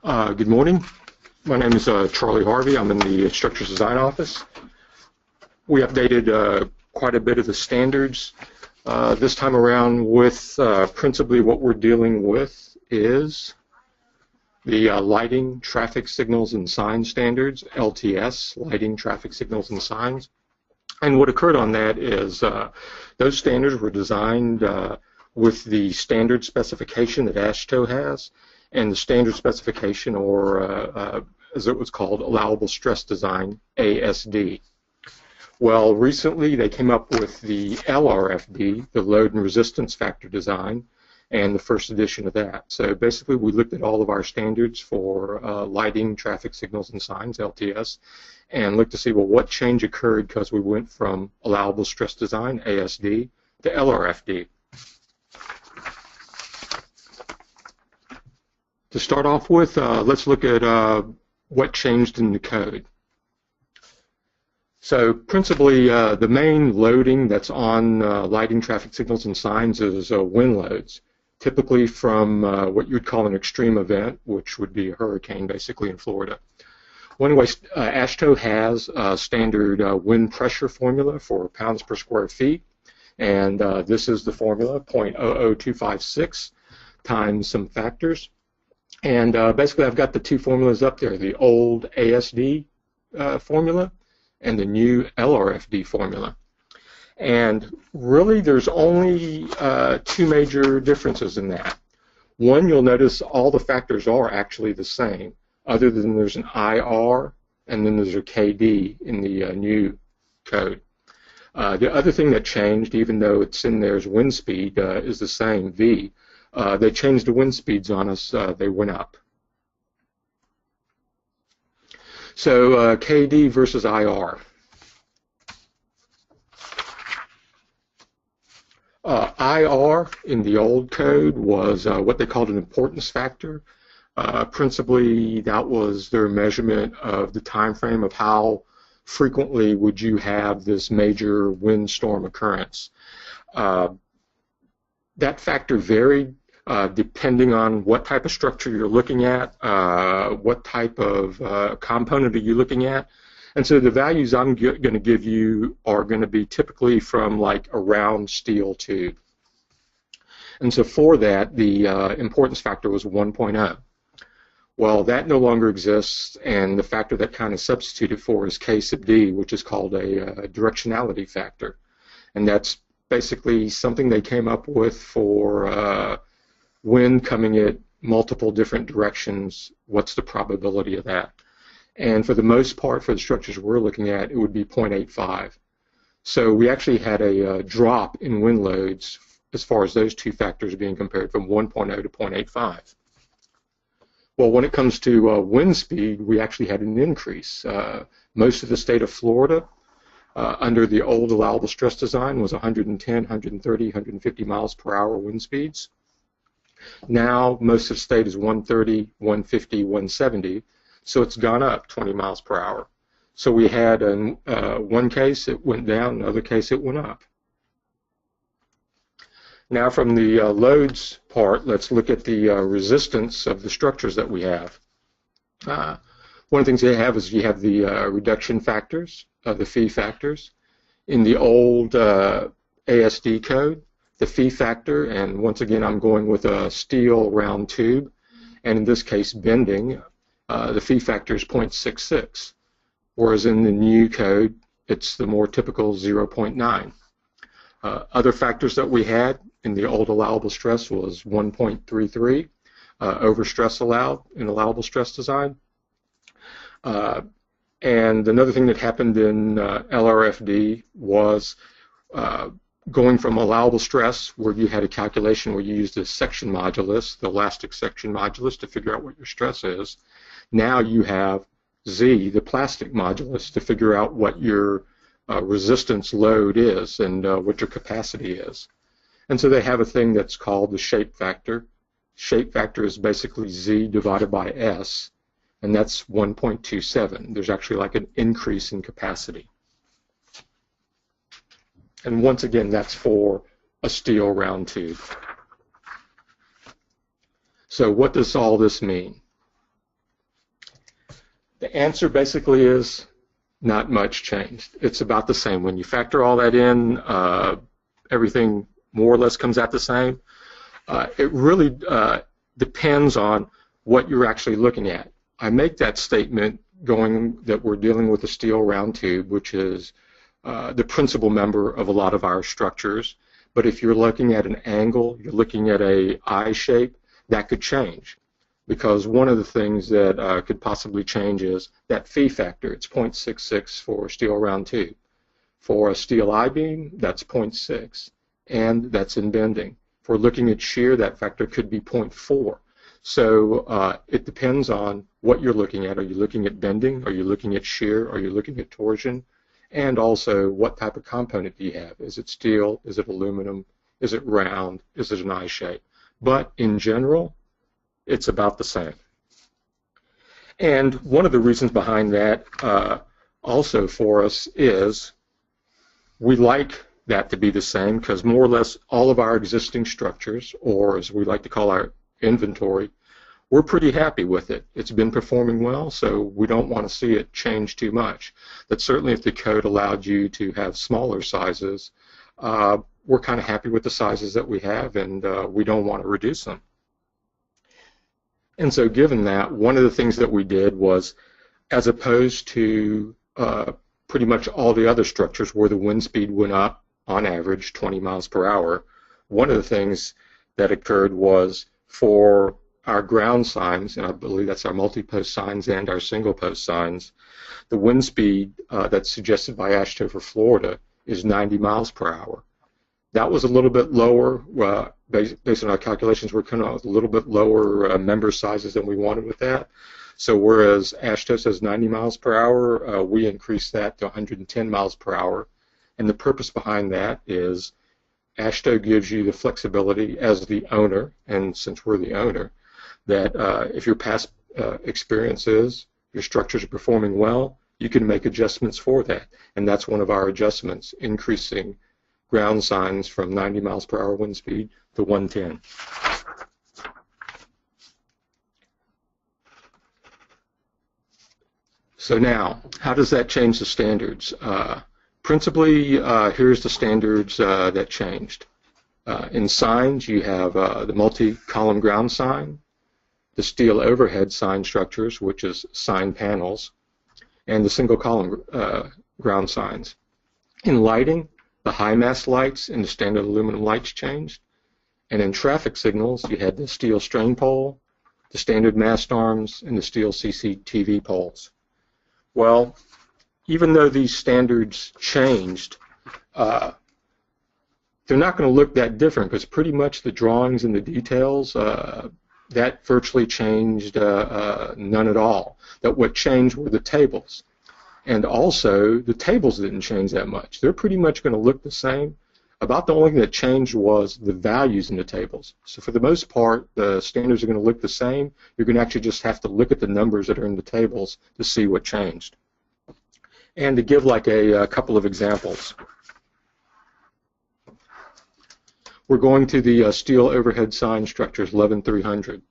Good morning. My name is Charlie Harvey. I'm in the Structures Design Office. We updated quite a bit of the standards this time around with principally what we're dealing with is the Lighting, Traffic Signals, and Sign Standards, LTS, Lighting, Traffic Signals, and Signs. And what occurred on that is those standards were designed with the standard specification that AASHTO has, and the standard specification, or as it was called, Allowable Stress Design, ASD. Well, recently they came up with the LRFD, the Load and Resistance Factor Design, and the first edition of that. So basically we looked at all of our standards for lighting, traffic signals, and signs, LTS, and looked to see, well, what change occurred because we went from Allowable Stress Design, ASD, to LRFD. To start off with, let's look at what changed in the code. So principally, the main loading that's on lighting, traffic signals, and signs is wind loads, typically from what you would call an extreme event, which would be a hurricane, basically, in Florida. Well, anyway, AASHTO has a standard wind pressure formula for pounds per square feet, and this is the formula, 0.00256 times some factors. And basically, I've got the two formulas up there, the old ASD formula and the new LRFD formula. And really, there's only two major differences in that. One, you'll notice all the factors are actually the same, other than there's an IR and then there's a KD in the new code. The other thing that changed, even though it's in there as wind speed, is the same, V. They changed the wind speeds on us, they went up. So KD versus IR. IR in the old code was what they called an importance factor. Principally, that was their measurement of the time frame of how frequently would you have this major windstorm occurrence. That factor varied depending on what type of structure you're looking at, what type of component are you looking at. And so the values I'm going to give you are going to be typically from like a round steel tube. And so for that, the importance factor was 1.0. Well, that no longer exists, and the factor that kind of substituted for is K sub D, which is called a directionality factor. And that's basically something they came up with for wind coming at multiple different directions. What's the probability of that? And for the most part, for the structures we're looking at, it would be 0.85. So we actually had a drop in wind loads as far as those two factors being compared from 1.0 to 0.85. Well, when it comes to wind speed, we actually had an increase. Most of the state of Florida, under the old allowable stress design, was 110, 130, 150 miles per hour wind speeds. Now, most of the state is 130, 150, 170, so it's gone up 20 miles per hour. So we had, in one case, it went down, another case, it went up. Now, from the loads part, let's look at the resistance of the structures that we have. One of the things they have is you have the reduction factors, the phi factors. In the old ASD code, the phi factor, and once again I'm going with a steel round tube, and in this case bending, the phi factor is 0.66, whereas in the new code it's the more typical 0.9. Other factors that we had in the old allowable stress was 1.33, overstress allowed in allowable stress design. And another thing that happened in LRFD was going from allowable stress, where you had a calculation where you used a section modulus, the elastic section modulus, to figure out what your stress is. Now you have Z, the plastic modulus, to figure out what your resistance load is and what your capacity is. And so they have a thing that's called the shape factor. Shape factor is basically Z divided by S, and that's 1.27. There's actually like an increase in capacity. And once again, that's for a steel round tube. So what does all this mean? The answer basically is not much changed. It's about the same. When you factor all that in, everything more or less comes out the same. It really depends on what you're actually looking at. I make that statement going that we're dealing with a steel round tube, which is the principal member of a lot of our structures. But if you're looking at an angle, you're looking at a I shape, that could change. Because one of the things that could possibly change is that phi factor. It's 0.66 for steel round tube. For a steel I-beam, that's 0.6, and that's in bending. If we're looking at shear, that factor could be 0.4. So it depends on what you're looking at. Are you looking at bending? Are you looking at shear? Are you looking at torsion? And also, what type of component do you have? Is it steel? Is it aluminum? Is it round? Is it an I shape? But in general, it's about the same. And one of the reasons behind that also for us is we like that to be the same because more or less all of our existing structures, or as we like to call our inventory, we're pretty happy with it. It's been performing well, so we don't want to see it change too much. But certainly if the code allowed you to have smaller sizes, we're kind of happy with the sizes that we have, and we don't want to reduce them. And so given that, one of the things that we did was, as opposed to pretty much all the other structures where the wind speed went up on average 20 miles per hour, one of the things that occurred was for our ground signs, and I believe that's our multi-post signs and our single-post signs, the wind speed that's suggested by AASHTO for Florida is 90 miles per hour. That was a little bit lower, based on our calculations, we're kind of a little bit lower member sizes than we wanted with that. So whereas AASHTO says 90 miles per hour, we increased that to 110 miles per hour. And the purpose behind that is AASHTO gives you the flexibility as the owner, and since we're the owner, that if your past experience is your structures are performing well, you can make adjustments for that. And that's one of our adjustments, increasing ground signs from 90 miles per hour wind speed to 110. So now, how does that change the standards? Principally, here's the standards that changed. In signs, you have the multi-column ground sign, the steel overhead sign structures, which is sign panels, and the single column ground signs. In lighting, the high mast lights and the standard aluminum lights changed. And in traffic signals, you had the steel strain pole, the standard mast arms, and the steel CCTV poles. Well, even though these standards changed, they're not going to look that different because pretty much the drawings and the details, that virtually changed none at all. That what changed were the tables. And also, the tables didn't change that much. They're pretty much going to look the same. About the only thing that changed was the values in the tables. So for the most part, the standards are going to look the same. You're going to actually just have to look at the numbers that are in the tables to see what changed. And to give like a couple of examples, we're going to the steel overhead sign structures 11300.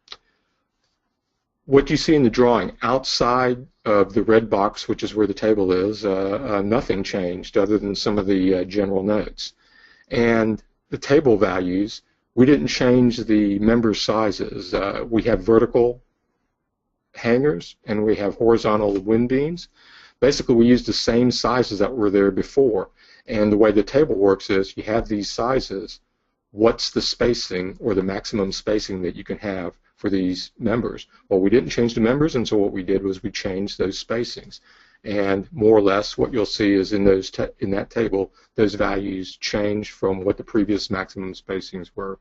What you see in the drawing, outside of the red box, which is where the table is, nothing changed other than some of the general notes. And the table values, we didn't change the member sizes. We have vertical hangers and we have horizontal wind beams. Basically, we used the same sizes that were there before. And the way the table works is you have these sizes. What's the spacing or the maximum spacing that you can have for these members? Well, we didn't change the members, and so what we did was we changed those spacings. And more or less what you'll see is in that table, those values change from what the previous maximum spacings were.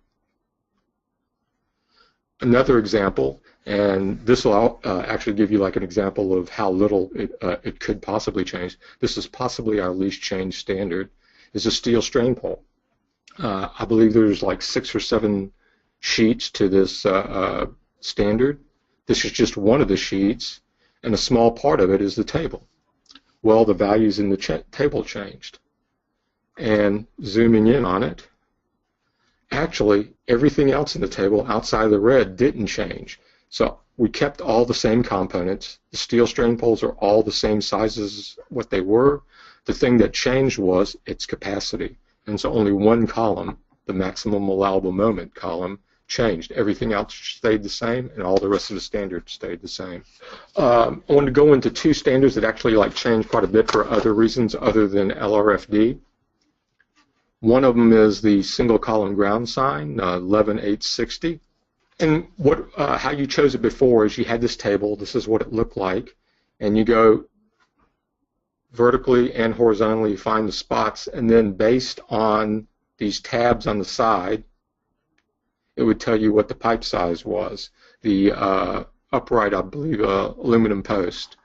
Another example, and this will actually give you like an example of how little it could possibly change. This is possibly our least changed standard, is a steel strain pole. I believe there's like 6 or 7 sheets to this standard. This is just one of the sheets, and a small part of it is the table. Well, the values in the table changed. And zooming in on it, actually everything else in the table outside of the red didn't change. So we kept all the same components. The steel strain poles are all the same sizes what they were. The thing that changed was its capacity. And so only one column, the maximum allowable moment column, changed. Everything else stayed the same, and all the rest of the standards stayed the same. I want to go into two standards that actually changed quite a bit for other reasons other than LRFD. One of them is the single column ground sign, 11860. And how you chose it before is you had this table. This is what it looked like, and you go vertically and horizontally, find the spots, and then based on these tabs on the side, it would tell you what the pipe size was. The upright, I believe, aluminum post.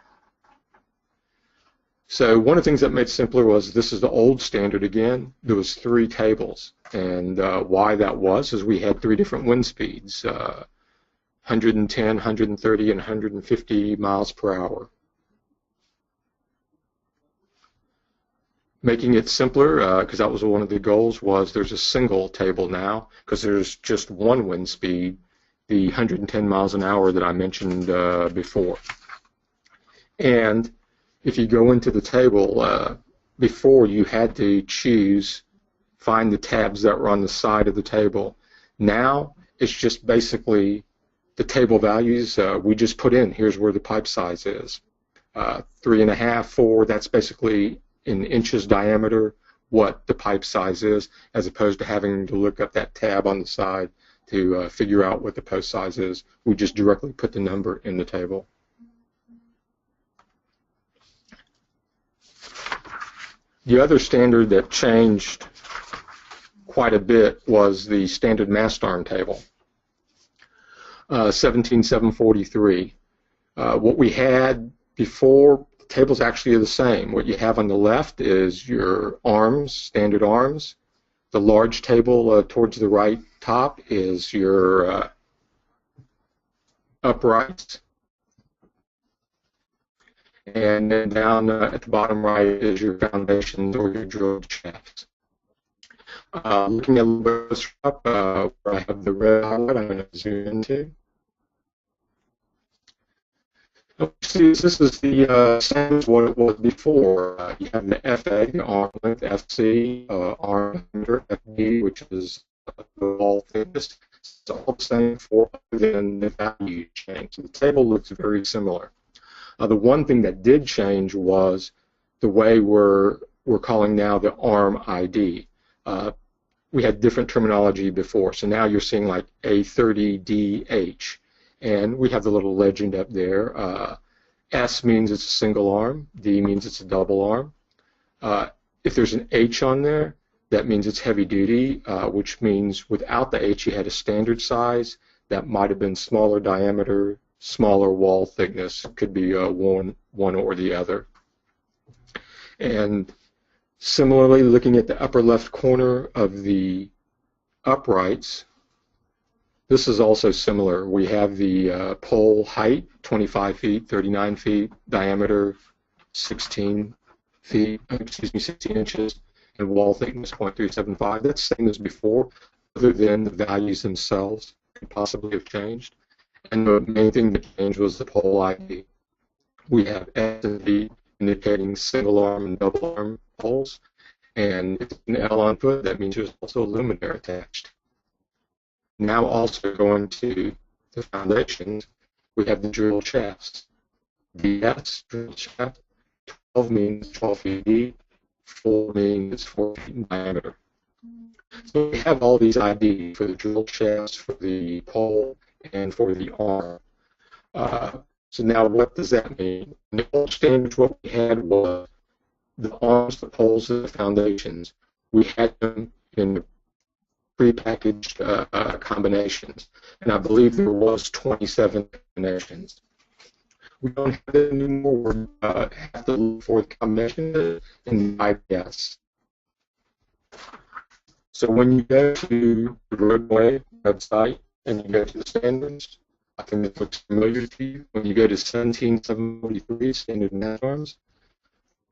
So one of the things that made it simpler was this is the old standard again. There was 3 tables, and why that was is we had 3 different wind speeds, 110, 130, and 150 miles per hour. Making it simpler, because that was one of the goals, was there's a single table now, because there's just one wind speed, the 110 miles an hour that I mentioned before. And if you go into the table, before you had to find the tabs that were on the side of the table. Now it's just basically the table values. We just put in, here's where the pipe size is. 3.5, 4, that's basically in inches diameter what the pipe size is, as opposed to having to look up that tab on the side to figure out what the post size is. We just directly put the number in the table. The other standard that changed quite a bit was the standard MastArm table, 17743. What we had before, the tables actually are the same. What you have on the left is your arms, standard arms. The large table towards the right top is your uprights. And then down at the bottom right is your foundations or your drilled shafts. Looking at a little bit closer up, where I have the red highlight, I'm going to zoom into. See, this is the same as what it was before. You have the FA, the arm length, FC, arm diameter, FD, which is the wall thickness. It's all the same for other than the value change. The table looks very similar. The one thing that did change was the way we're calling now the arm ID. We had different terminology before, so now you're seeing like A30DH, and we have the little legend up there. S means it's a single arm, D means it's a double arm. If there's an H on there, that means it's heavy duty, which means without the H you had a standard size that might have been smaller diameter, smaller wall thickness, could be one or the other. And similarly, looking at the upper left corner of the uprights, this is also similar. We have the pole height, 25 feet, 39 feet, diameter 16 inches, and wall thickness 0.375. That's the same as before, other than the values themselves could possibly have changed. And the main thing that changed was the pole ID. We have S and D indicating single arm and double arm poles, and if it's an L on foot, that means there's also a luminaire attached. Now also going to the foundations, we have the drill shafts. DS, drill shaft, 12 means 12 feet deep, 4 means it's 4 feet in diameter. So we have all these ID for the drill shafts, for the pole, and for the arm. So now what does that mean? In the old standards, what we had was the arms, the poles, and the foundations. We had them in prepackaged combinations, and I believe there was 27 combinations. We don't have that anymore. We have to look for the combination in the IPS. So when you go to the roadway website and you go to the standards, I think it looks familiar to you. When you go to 17743, standard MastArms,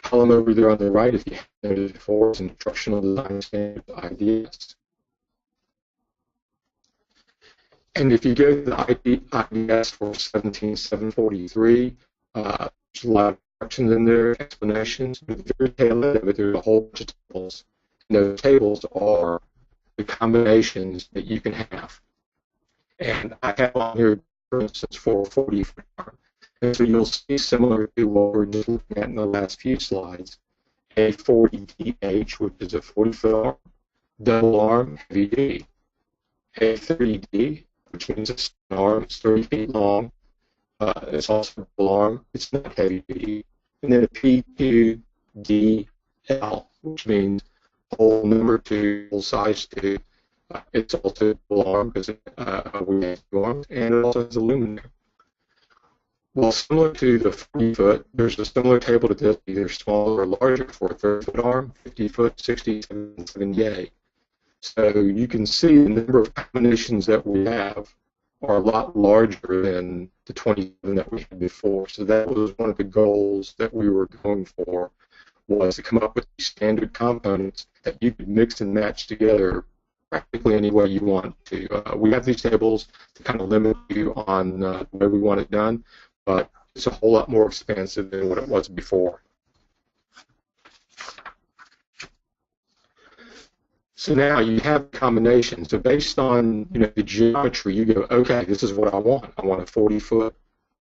column over there on the right, if you have noted before, is instructional design standard IDS. And if you go to the IDS for 17743, there's a lot of instructions in there, explanations. But at the very tail end of it, there's a whole bunch of tables. And those tables are the combinations that you can have. And I have on here, for instance, for a 40-foot arm. And so you'll see, similar to what we're just looking at in the last few slides, a 40DH, which is a 40-foot arm, double arm, heavy D. A 30D, which means it's an arm, it's 30 feet long. It's also a double arm, it's not heavy duty. And then a P2DL, which means pole number 2, pole size 2. It's also a double arm because we have 2 arms, and it also has a luminaire. Well, similar to the 40-foot, there's a similar table to this, either smaller or larger for a 30-foot arm, 50-foot, 60, 70, So you can see the number of combinations that we have are a lot larger than the 27 that we had before. So that was one of the goals that we were going for, was to come up with these standard components that you could mix and match together practically any way you want to. We have these tables to kind of limit you on the way we want it done, but it's a whole lot more expansive than what it was before. So now you have combinations. So based on the geometry, you go, okay, this is what I want. I want a 40-foot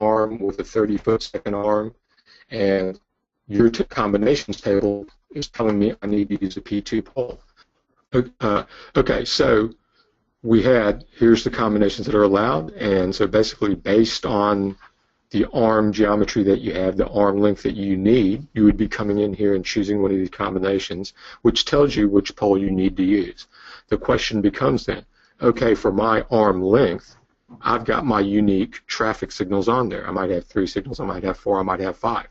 arm with a 30-foot second arm, and your combinations table is telling me I need to use a P2 pole. Okay, so here's the combinations that are allowed, and so basically based on the arm geometry that you have, the arm length that you need, you would be coming in here and choosing one of these combinations, which tells you which pole you need to use. The question becomes then, okay, for my arm length, I've got my unique traffic signals on there. I might have 3 signals, I might have 4, I might have 5.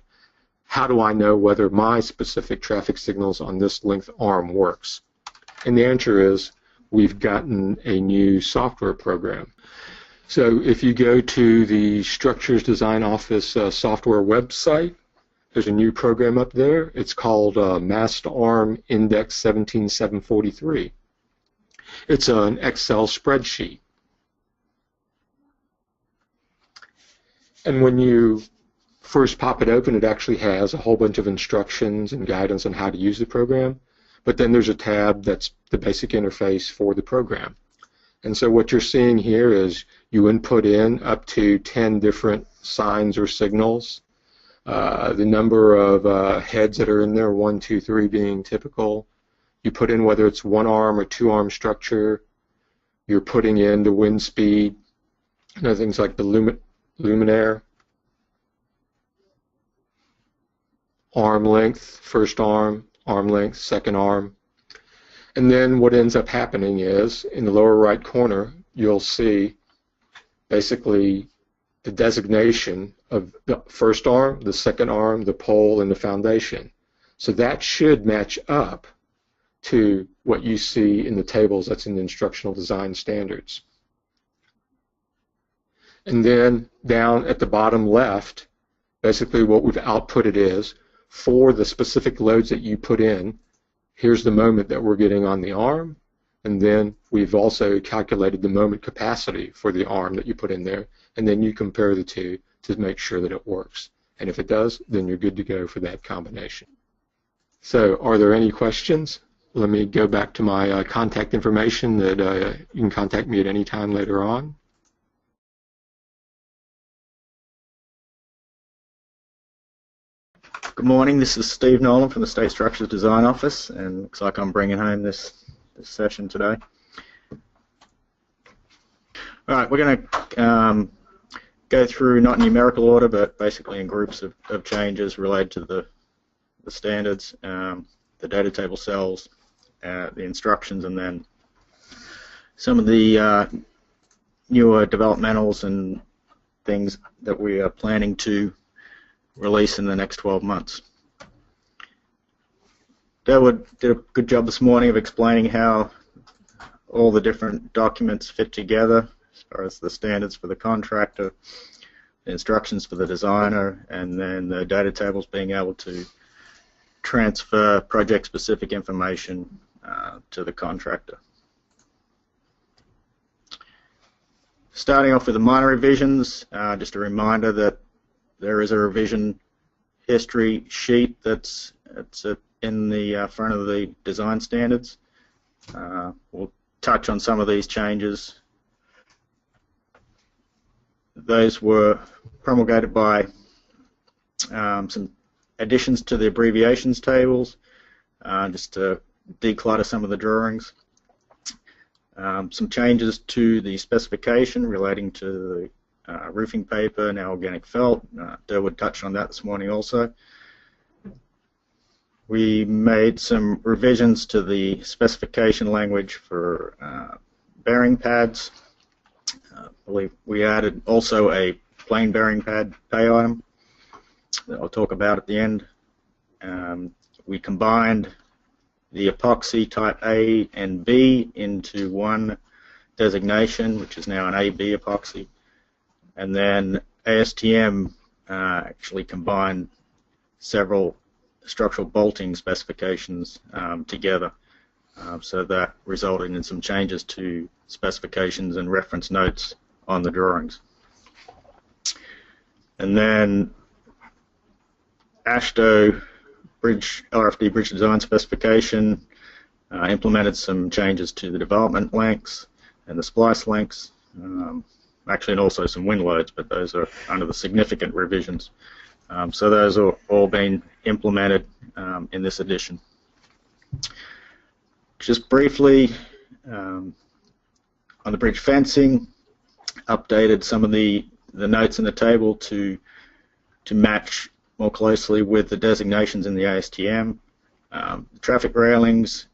How do I know whether my specific traffic signals on this length arm works? And the answer is, we've gotten a new software program. So if you go to the Structures Design Office software website, there's a new program up there. It's called MastArm-Index 17743. It's an Excel spreadsheet. And when you first pop it open, it actually has a whole bunch of instructions and guidance on how to use the program. But then there's a tab that's the basic interface for the program. And so what you're seeing here is you input in up to 10 different signs or signals. The number of heads that are in there, 1, 2, 3 being typical. You put in whether it's 1-arm or 2-arm structure. You're putting in the wind speed, things like the luminaire, arm length, first arm length, second arm. And then what ends up happening is, in the lower right corner, you'll see basically the designation of the first arm, the second arm, the pole, and the foundation. So that should match up to what you see in the tables that's in the instructional design standards. And then down at the bottom left, basically what we've outputted is, for the specific loads that you put in, here's the moment that we're getting on the arm, and then we've also calculated the moment capacity for the arm that you put in there, and then you compare the two to make sure that it works. And if it does, then you're good to go for that combination. So are there any questions? Let me go back to my contact information that you can contact me at any time later on. Good morning, this is Steve Nolan from the State Structures Design Office, and looks like I'm bringing home this session today. All right, we're going to go through, not in numerical order, but basically in groups of changes related to the standards, the data table cells, the instructions, and then some of the newer developmentals and things that we are planning to release in the next 12 months. David did a good job this morning of explaining how all the different documents fit together as far as the standards for the contractor, the instructions for the designer, and then the data tables being able to transfer project-specific information to the contractor. Starting off with the minor revisions, just a reminder that there is a revision history sheet that's in the front of the design standards. We'll touch on some of these changes. Those were promulgated by some additions to the abbreviations tables, just to declutter some of the drawings. Some changes to the specification relating to the roofing paper, now organic felt. Durwood touched on that this morning also. We made some revisions to the specification language for bearing pads. I believe we added also a plain bearing pad pay item that I'll talk about at the end. We combined the epoxy type A and B into one designation, which is now an AB epoxy. And then ASTM actually combined several structural bolting specifications together. So that resulted in some changes to specifications and reference notes on the drawings. And then AASHTO RFD bridge design specification implemented some changes to the development lengths and the splice lengths, actually, and also some wind loads, but those are under the significant revisions. So those are all being implemented in this edition. Just briefly, on the bridge fencing, updated some of the notes in the table to match more closely with the designations in the ASTM. Traffic railings,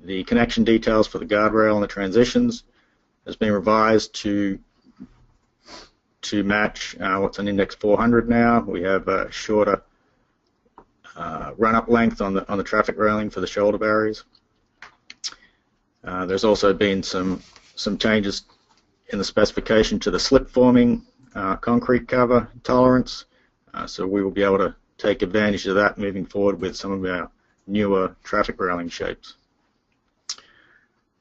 the connection details for the guardrail and the transitions has been revised to match what's on Index 400 now. We have a shorter run-up length on the traffic railing for the shoulder barriers. There's also been some changes in the specification to the slip-forming concrete cover tolerance. So we will be able to take advantage of that moving forward with some of our newer traffic railing shapes.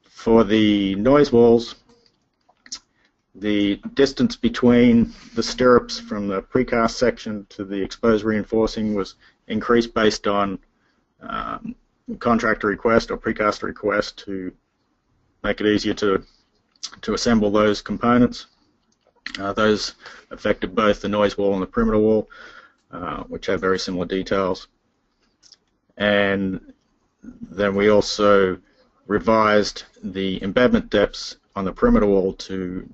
For the noise walls, the distance between the stirrups from the precast section to the exposed reinforcing was increased based on contractor request or precaster request to make it easier to assemble those components. Those affected both the noise wall and the perimeter wall, which have very similar details. And then we also revised the embedment depths on the perimeter wall to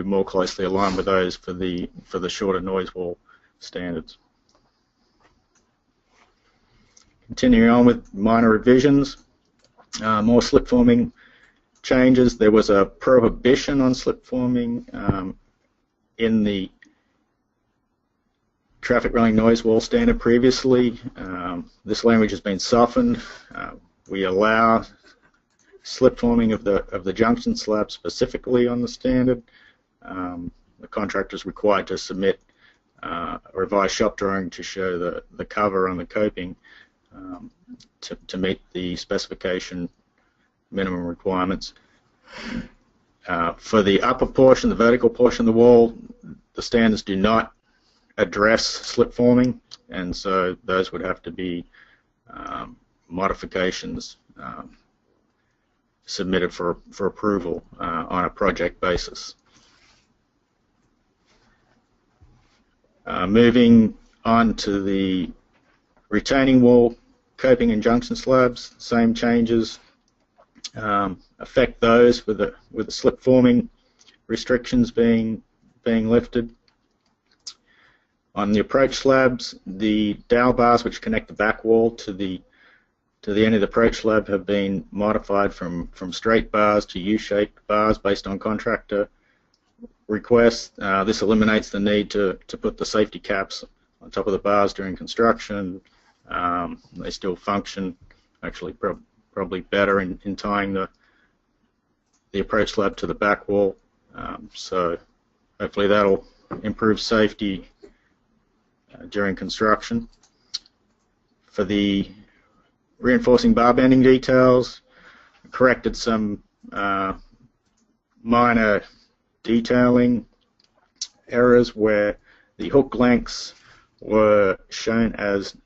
more closely align with those for the shorter noise wall standards. Continuing on with minor revisions, more slip forming changes. There was a prohibition on slip forming in the traffic railing noise wall standard previously. This language has been softened. We allow slip forming of the junction slab specifically on the standard. The contractor is required to submit a revised shop drawing to show the cover on the coping to meet the specification minimum requirements. For the upper portion, the vertical portion of the wall, the standards do not address slip forming, and so those would have to be modifications submitted for approval on a project basis. Moving on to the retaining wall coping and junction slabs, same changes affect those with the slip forming restrictions being lifted. On the approach slabs, the dowel bars which connect the back wall to the end of the approach slab have been modified from straight bars to U-shaped bars based on contractor requests. This eliminates the need to put the safety caps on top of the bars during construction. They still function actually probably better in tying the approach slab to the back wall. So hopefully that'll improve safety during construction. For the reinforcing bar bending details, corrected some minor detailing errors where the hook lengths were shown as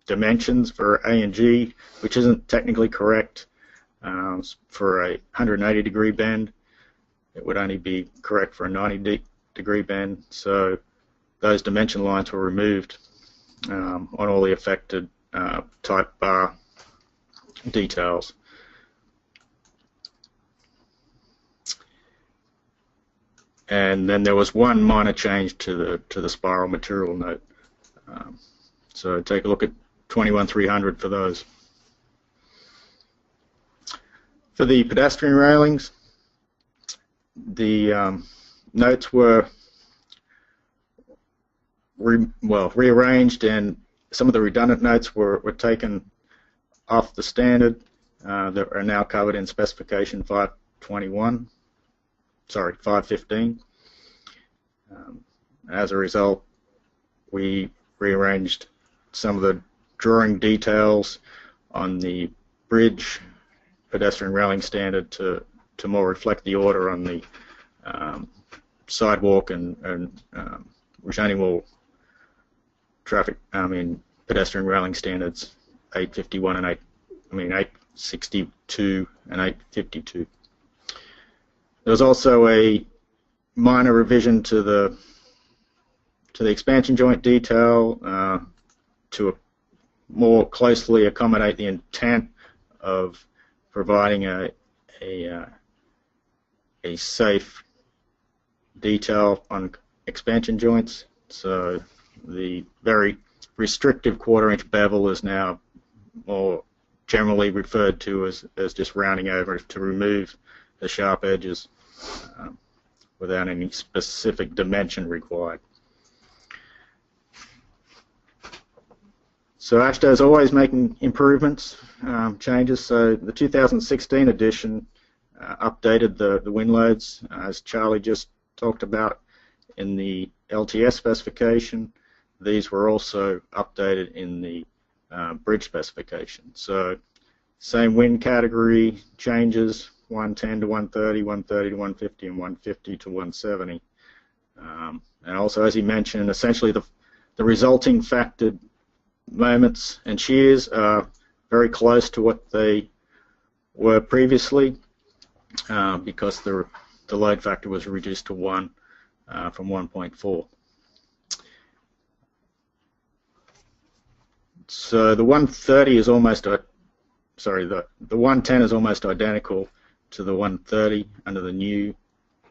dimensions for A and G, which isn't technically correct for a 180-degree bend. It would only be correct for a 90-degree bend. So those dimension lines were removed on all the affected type bar details. And then there was one minor change to the spiral material note. So take a look at 21300 for those. For the pedestrian railings, the notes were rearranged, and some of the redundant notes were taken off the standard that are now covered in Specification 515. As a result, we rearranged some of the drawing details on the bridge pedestrian railing standard to more reflect the order on the sidewalk and retaining wall pedestrian railing standards 851 and 862 and 852. There was also a minor revision to the expansion joint detail to more closely accommodate the intent of providing a safe detail on expansion joints. So the very restrictive quarter-inch bevel is now more generally referred to as just rounding over to remove the sharp edges without any specific dimension required. So AASHTO is always making improvements, changes. So the 2016 edition updated the wind loads, as Charlie just talked about in the LTS specification. These were also updated in the bridge specification. So same wind category changes, 110 to 130, 130 to 150, and 150 to 170. And also, as he mentioned, essentially the resulting factored moments and shears are very close to what they were previously because the load factor was reduced to 1 from 1.4. So the 130 is almost, the 110 is almost identical to the 130 under the new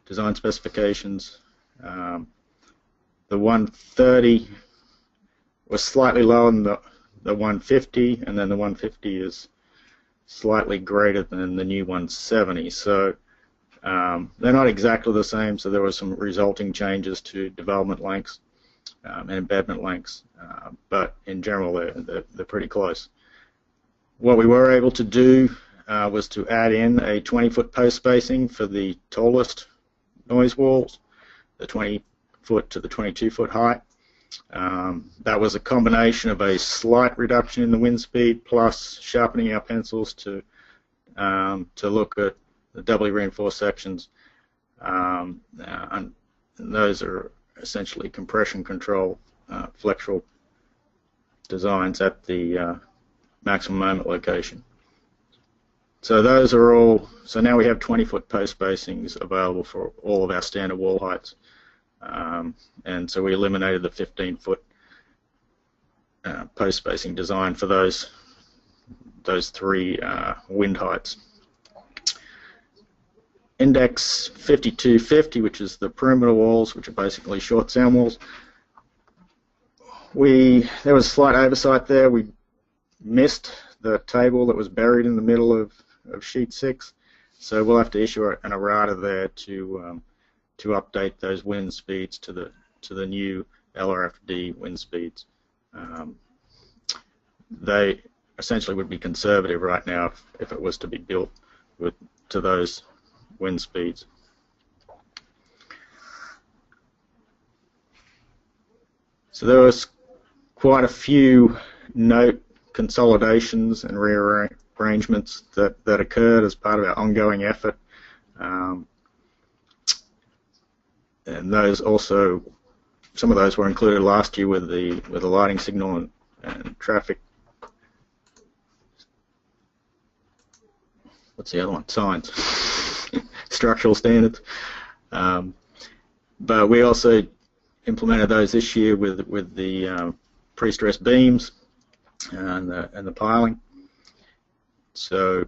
design specifications. The 130 was slightly lower than the 150, and then the 150 is slightly greater than the new 170. So they're not exactly the same, so there were some resulting changes to development lengths and embedment lengths, but in general they're pretty close. What we were able to do was to add in a 20-foot post spacing for the tallest noise walls, the 20-foot to the 22-foot height. That was a combination of a slight reduction in the wind speed plus sharpening our pencils to look at the doubly reinforced sections, and those are essentially compression control flexural designs at the maximum moment location. So those are all. So now we have 20-foot post spacings available for all of our standard wall heights. And so we eliminated the 15-foot post spacing design for those three wind heights. Index 5250, which is the perimeter walls, which are basically short sound walls. There was a slight oversight there. We missed the table that was buried in the middle of sheet 6, so we'll have to issue an errata there to update those wind speeds to the new LRFD wind speeds. They essentially would be conservative right now if it was to be built to those wind speeds. So there was quite a few note consolidations and rearrangements that occurred as part of our ongoing effort. those also, some of those were included last year with the lighting signal and traffic. What's the other one? Signs. Structural standards. But we also implemented those this year with the pre-stressed beams and the piling. So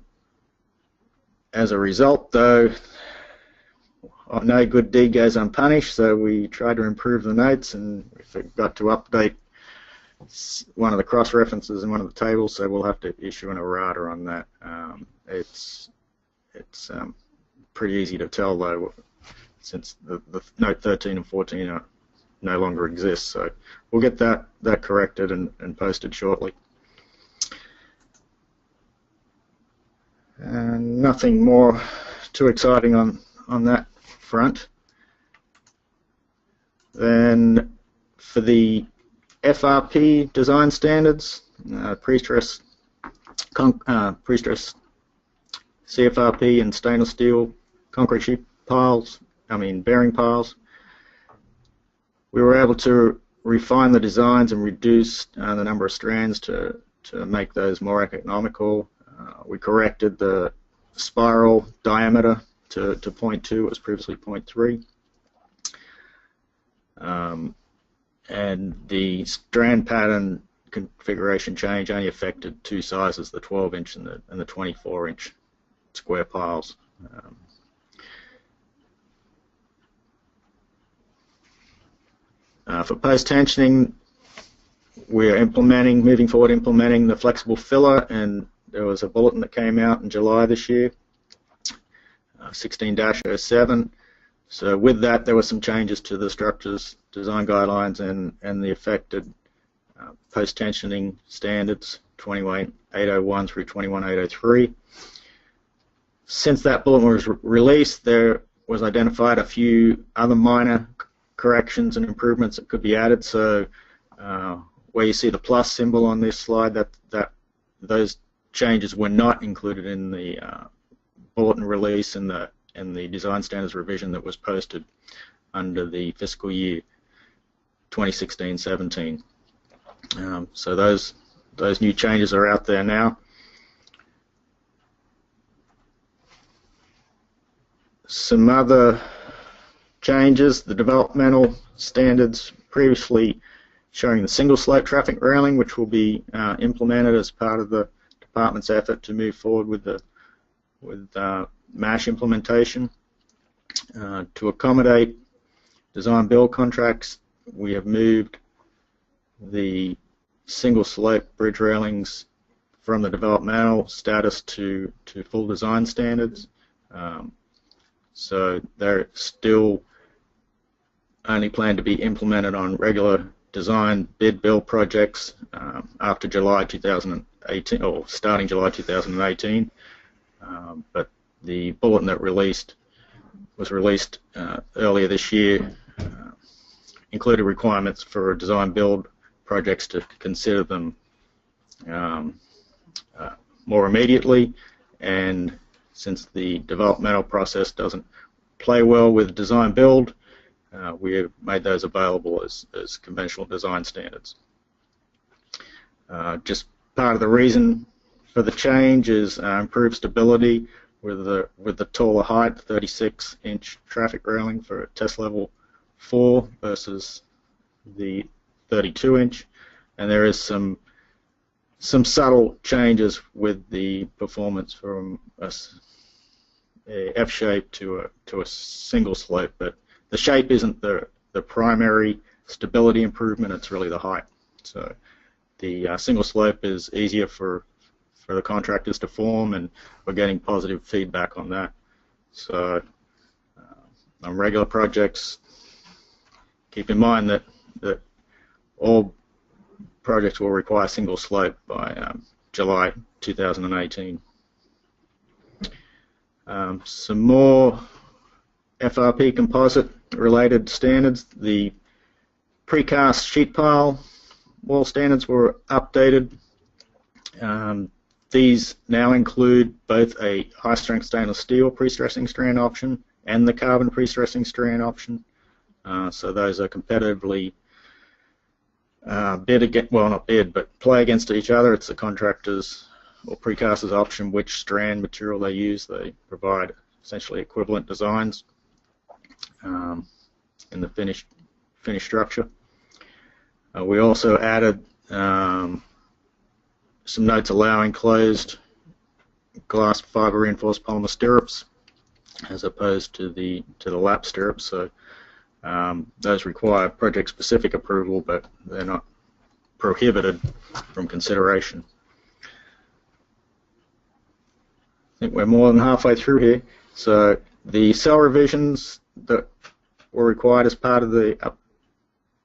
as a result, though, no good deed goes unpunished, so we tried to improve the notes, and we forgot to update one of the cross-references in one of the tables, so we'll have to issue an errata on that. It's pretty easy to tell, though, since the note 13 and 14 no longer exist, so we'll get that corrected and posted shortly. And nothing more too exciting on that front. Then for the FRP design standards, pre-stress CFRP and stainless steel concrete sheet piles, bearing piles, we were able to refine the designs and reduce the number of strands to make those more economical. We corrected the spiral diameter to 0.2, it was previously 0.3. And the strand pattern configuration change only affected two sizes, the 12-inch and the 24-inch square piles. For post-tensioning, we're moving forward implementing the flexible filler, and there was a bulletin that came out in July this year, 16-07. So with that, there were some changes to the structures design guidelines and the affected post-tensioning standards, 21801 through 21803. Since that bulletin was released, there was identified a few other minor corrections and improvements that could be added. So where you see the plus symbol on this slide, those changes were not included in the bulletin release and the design standards revision that was posted under the fiscal year 2016-17. So those new changes are out there now. Some other changes: the developmental standards previously showing the single slope traffic railing, which will be implemented as part of the department's effort to move forward with MASH implementation. To accommodate design build contracts, we have moved the single slope bridge railings from the developmental status to full design standards. So they're still only planned to be implemented on regular design bid build projects after July 2018, or starting July 2018. But the bulletin that was released earlier this year included requirements for design build projects to consider them more immediately, and since the developmental process doesn't play well with design build, we have made those available as conventional design standards. Just part of the reason for the change is improved stability with the taller height, 36-inch traffic railing for test level 4 versus the 32-inch, and there is some subtle changes with the performance from a F shape to a single slope, but the shape isn't the primary stability improvement, it's really the height. So the single slope is easier for the contractors to form, and we're getting positive feedback on that. So on regular projects, keep in mind that all projects will require single slope by July 2018. Some more FRP composite related standards. The precast sheet pile wall standards were updated. These now include both a high strength stainless steel pre-stressing strand option and the carbon pre-stressing strand option. So those are competitively bid against, well, not bid, but play against each other. It's the contractors or precasters option which strand material they use. They provide essentially equivalent designs in the finished structure. We also added some notes allowing closed glass fiber reinforced polymer stirrups as opposed to the lap stirrups. So those require project-specific approval, but they're not prohibited from consideration. I think we're more than halfway through here. So the cell revisions that were required as part of the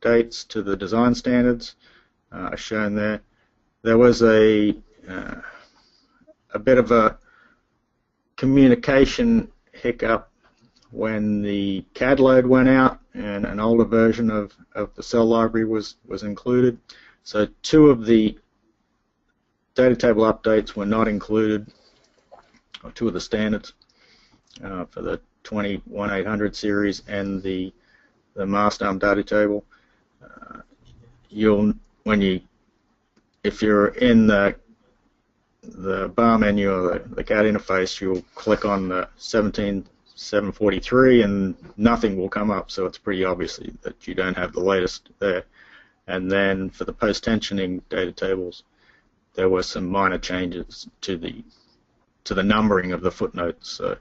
updates to the design standards are shown there. There was a bit of a communication hiccup when the CAD load went out and an older version of the cell library was included. So 2 of the data table updates were not included, or 2 of the standards for the 21800 series and the MastArm data table. If you're in the bar menu or the CAD interface, you'll click on the 17743 and nothing will come up, so it's pretty obvious that you don't have the latest there. And then for the post-tensioning data tables, there were some minor changes to the numbering of the footnotes. So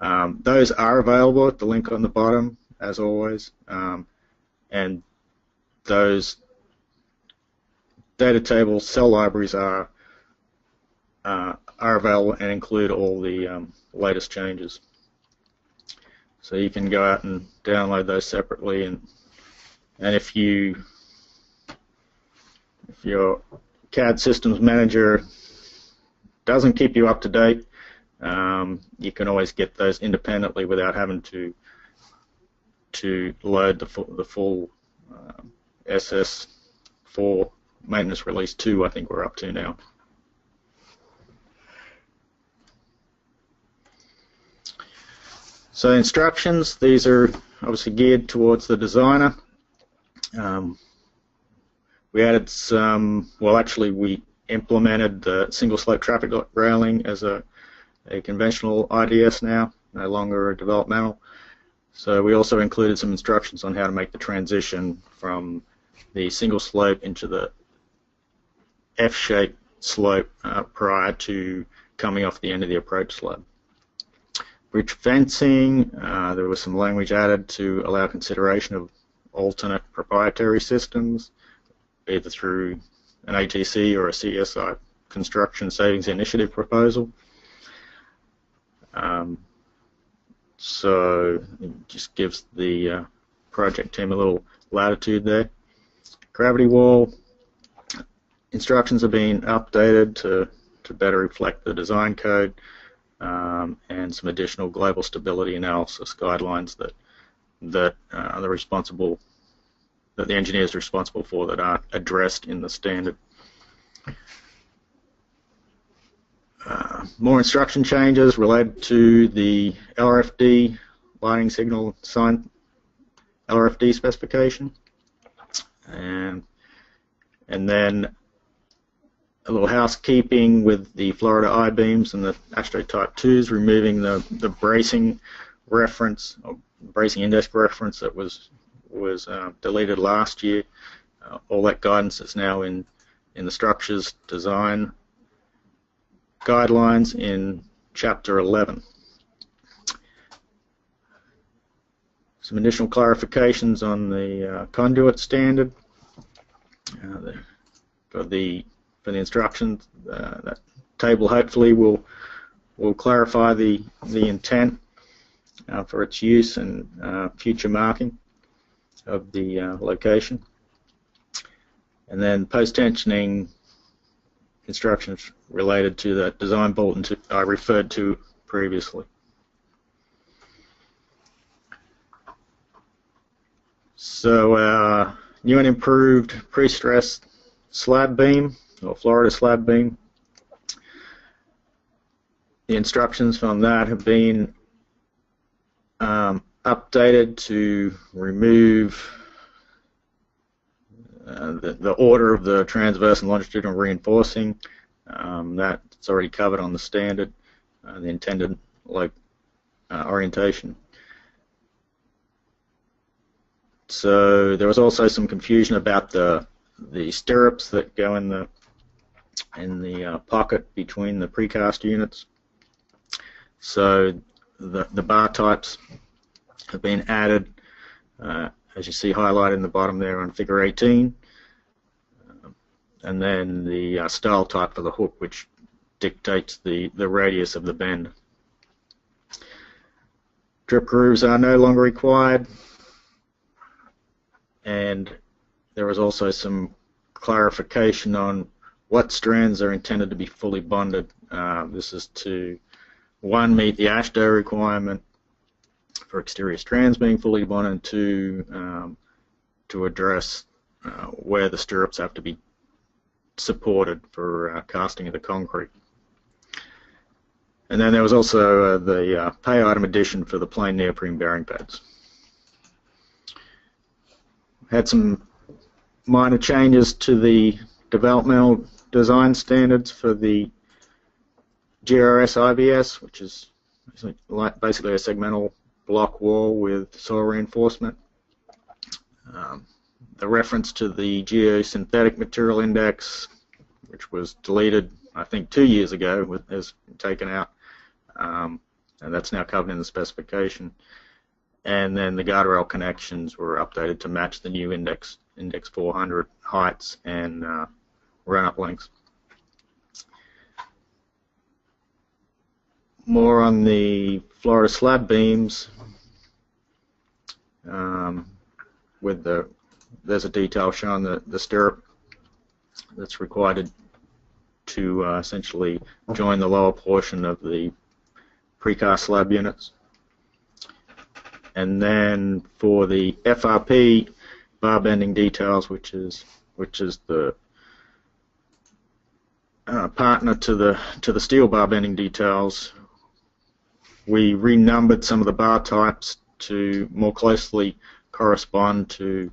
those are available at the link on the bottom, as always, and those data table cell libraries are available and include all the latest changes. So you can go out and download those separately, and if your CAD systems manager doesn't keep you up to date, you can always get those independently without having to load the full SS4 maintenance release 2, I think we're up to now. So instructions, these are obviously geared towards the designer. We added some, well actually we implemented the single slope traffic railing as a conventional IDS now, no longer a developmental. So we also included some instructions on how to make the transition from the single slope into the F-shaped slope prior to coming off the end of the approach slab. Bridge fencing, there was some language added to allow consideration of alternate proprietary systems, either through an ATC or a CSI construction savings initiative proposal. So it just gives the project team a little latitude there. Gravity wall instructions are being updated to better reflect the design code, and some additional global stability analysis guidelines that the engineers are responsible for that aren't addressed in the standard. More instruction changes related to the LRFD lighting signal sign LRFD specification, and then a little housekeeping with the Florida I-beams and the Astro Type 2s, removing the bracing reference, or bracing index reference that was deleted last year. All that guidance is now in the structures design guidelines in Chapter 11. Some additional clarifications on the conduit standard. For the instructions, that table hopefully will clarify the intent for its use and future marking of the location. And then post-tensioning instructions related to that design bulletin I referred to previously. So new and improved pre-stressed slab beam, or Florida slab beam. The instructions from that have been updated to remove the order of the transverse and longitudinal reinforcing. That's already covered on the standard, the intended orientation. So there was also some confusion about the stirrups that go in the pocket between the precast units. So the bar types have been added, as you see highlighted in the bottom there on figure 18, and then the style type for the hook, which dictates the radius of the bend. Drip grooves are no longer required, and there was also some clarification on what strands are intended to be fully bonded. This is to, one, meet the AASHTO requirement for exterior strands being fully bonded, and two, to address where the stirrups have to be supported for casting of the concrete. And then there was also the pay item addition for the plain neoprene bearing pads. Had some minor changes to the developmental design standards for the GRS IBS, which is basically a segmental block wall with soil reinforcement. The reference to the geosynthetic material index, which was deleted, I think, 2 years ago, has been taken out, and that's now covered in the specification. And then the guardrail connections were updated to match the new index 400 heights and run-up lengths. More on the Florida slab beams. There's a detail showing the stirrup that's required to essentially join the lower portion of the precast slab units. And then for the FRP bar bending details, which is the partner to the steel bar bending details, we renumbered some of the bar types to more closely correspond to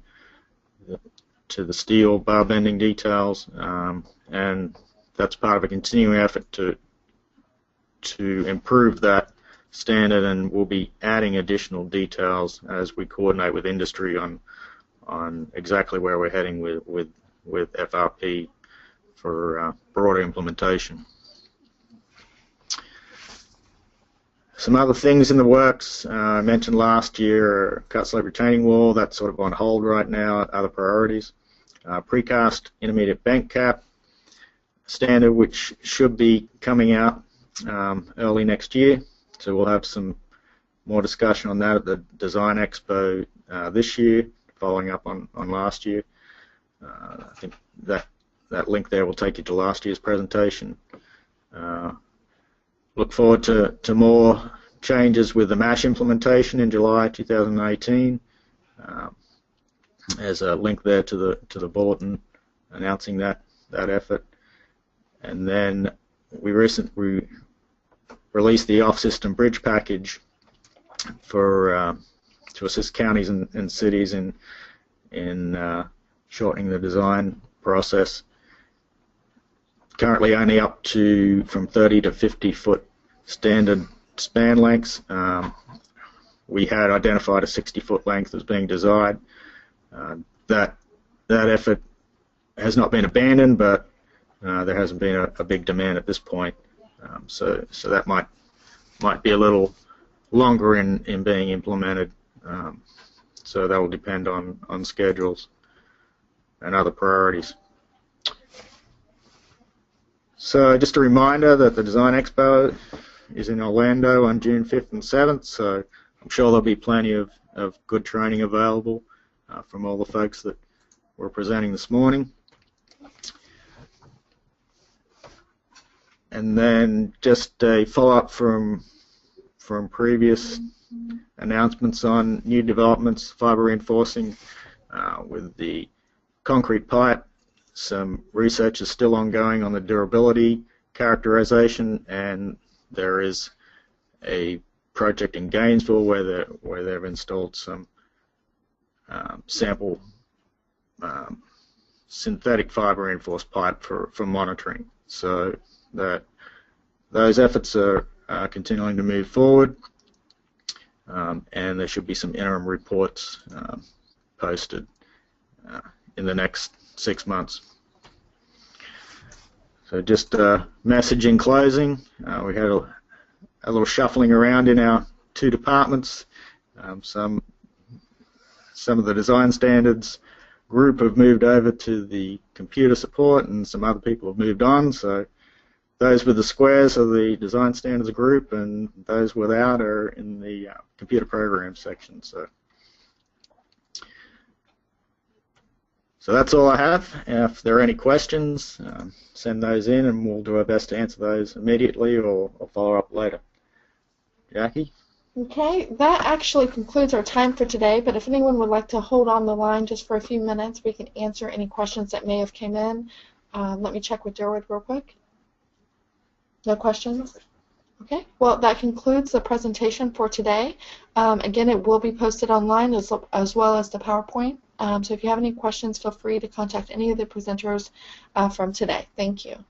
the steel bar bending details, and that's part of a continuing effort to improve that standard, and we'll be adding additional details as we coordinate with industry on exactly where we're heading with FRP for broader implementation. Some other things in the works, I mentioned last year, cut slab retaining wall, that's sort of on hold right now, other priorities. Precast intermediate bank cap standard, which should be coming out early next year, so we'll have some more discussion on that at the Design Expo this year, following up on last year. I think that link there will take you to last year's presentation. Look forward to more changes with the MASH implementation in July 2018. There's a link there to the bulletin announcing that effort. And then we recently released the off-system bridge package for to assist counties and cities in shortening the design process. Currently only up to from 30 to 50 foot standard span lengths. We had identified a 60-foot length as being desired. That effort has not been abandoned, but there hasn't been a big demand at this point. So that might be a little longer in being implemented. So that will depend on schedules and other priorities. So just a reminder that the Design Expo is in Orlando on June 5th and 7th, so I'm sure there'll be plenty of good training available from all the folks that were presenting this morning. And then just a follow-up from previous announcements on new developments, fiber reinforcing with the concrete pipe. Some research is still ongoing on the durability characterization, and there is a project in Gainesville where they've installed some sample synthetic fiber reinforced pipe for monitoring. So that those efforts are continuing to move forward, and there should be some interim reports posted in the next 6 months. So just message in closing, we had a little shuffling around in our two departments. Some of the design standards group have moved over to the computer support, and some other people have moved on. So those with the squares are the design standards group, and those without are in the computer program section. So that's all I have. If there are any questions, send those in, and we'll do our best to answer those immediately or follow up later. Jackie? Okay, that actually concludes our time for today, but if anyone would like to hold on the line just for a few minutes, we can answer any questions that may have come in. Let me check with Derwood real quick. No questions? Okay, well, that concludes the presentation for today. Again, it will be posted online as well as the PowerPoint. So if you have any questions, feel free to contact any of the presenters from today. Thank you.